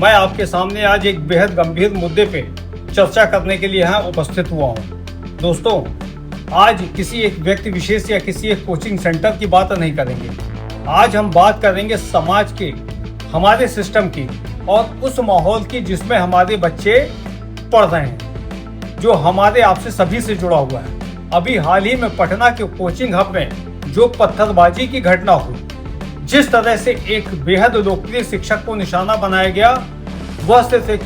मैं आपके सामने आज एक बेहद गंभीर मुद्दे पे चर्चा करने के लिए यहाँ उपस्थित हुआ हूँ। दोस्तों, आज किसी एक व्यक्ति विशेष या किसी एक कोचिंग सेंटर की बात नहीं करेंगे। आज हम बात करेंगे समाज के, हमारे सिस्टम की और उस माहौल की जिसमें हमारे बच्चे पढ़ रहे हैं, जो हमारे आपसे सभी से जुड़ा हुआ है। अभी हाल ही में पटना के कोचिंग हब में जो पत्थरबाजी की घटना हुई, जिस तरह से एक बेहद लोकप्रिय शिक्षक को निशाना बनाया गया, वह सिर्फ एक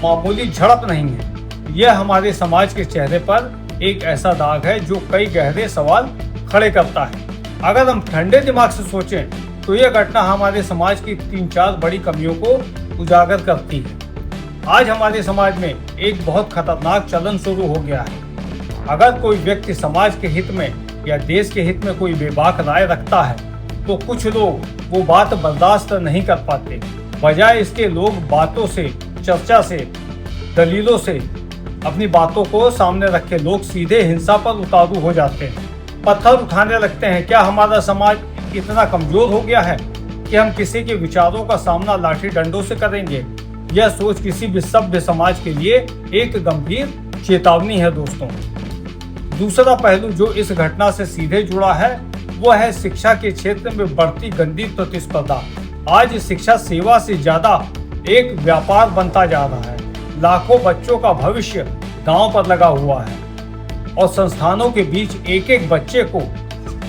मामूली झड़प नहीं है। यह हमारे समाज के चेहरे पर एक ऐसा दाग है जो कई गहरे सवाल खड़े करता है। अगर हम ठंडे दिमाग से सोचें तो यह घटना हमारे समाज की 3-4 बड़ी कमियों को उजागर करती है। आज हमारे समाज में एक बहुत खतरनाक चलन शुरू हो गया है। अगर कोई व्यक्ति समाज के हित में या देश के हित में कोई बेबाक राय रखता है तो कुछ लोग वो बात बर्दाश्त नहीं कर पाते। बजाय इसके लोग बातों से, चर्चा से, दलीलों से अपनी बातों को सामने रखे लोग सीधे हिंसा पर उतारू हो जाते हैं, पत्थर उठाने लगते हैं। क्या हमारा समाज इतना कमजोर हो गया है कि हम किसी के विचारों का सामना लाठी डंडों से करेंगे? यह सोच किसी भी सभ्य समाज के लिए एक गंभीर चेतावनी है। दोस्तों, दूसरा पहलू जो इस घटना से सीधे जुड़ा है वो है शिक्षा के क्षेत्र में बढ़ती गंदी प्रतिस्पर्धा। आज शिक्षा सेवा से ज्यादा एक व्यापार बनता जा रहा है। लाखों बच्चों का भविष्य दांव पर लगा हुआ है और संस्थानों के बीच एक एक बच्चे को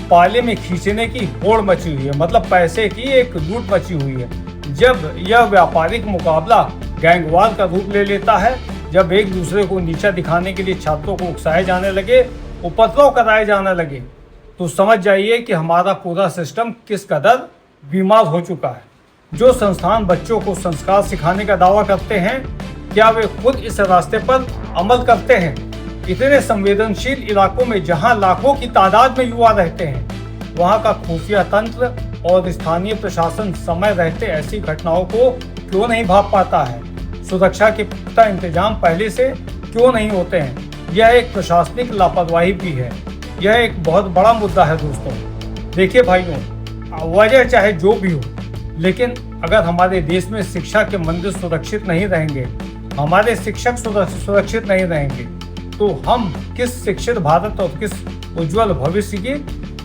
पाले में खींचने की होड़ मची हुई है। मतलब पैसे की एक लूट मची हुई है। जब यह व्यापारिक मुकाबला गैंगवार का रूप ले लेता है, जब एक दूसरे को नीचा दिखाने के लिए छात्रों को उकसाए जाने लगे, उपद्रव कराए जाने लगे, तो समझ जाइए कि हमारा पूरा सिस्टम किस कदर बीमार हो चुका है। जो संस्थान बच्चों को संस्कार सिखाने का दावा करते हैं, क्या वे खुद इस रास्ते पर अमल करते हैं? इतने संवेदनशील इलाकों में जहां लाखों की तादाद में युवा रहते हैं, वहां का खुफिया तंत्र और स्थानीय प्रशासन समय रहते ऐसी घटनाओं को क्यों नहीं भाप पाता है? सुरक्षा के पुख्ता इंतजाम पहले से क्यों नहीं होते हैं? यह एक प्रशासनिक लापरवाही भी है। यह एक बहुत बड़ा मुद्दा है। दोस्तों, देखिए भाइयों, वजह चाहे जो भी हो, लेकिन अगर हमारे देश में शिक्षा के मंदिर सुरक्षित नहीं रहेंगे, हमारे शिक्षक सुरक्षित नहीं रहेंगे, तो हम किस शिक्षित भारत और किस उज्जवल भविष्य की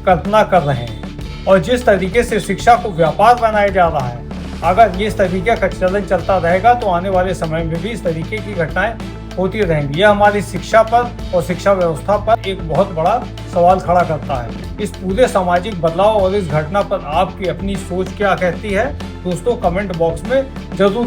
कल्पना कर रहे हैं? और जिस तरीके से शिक्षा को व्यापार बनाया जा रहा है, अगर इस तरीके का चलन चलता रहेगा तो आने वाले समय में भी इस तरीके की घटनाएं होती रहेंगी। यह हमारी शिक्षा पर और शिक्षा व्यवस्था पर एक बहुत बड़ा सवाल खड़ा करता है। इस पूरे सामाजिक बदलाव और इस घटना पर आपकी अपनी सोच क्या कहती है? दोस्तों, कमेंट बॉक्स में जरूर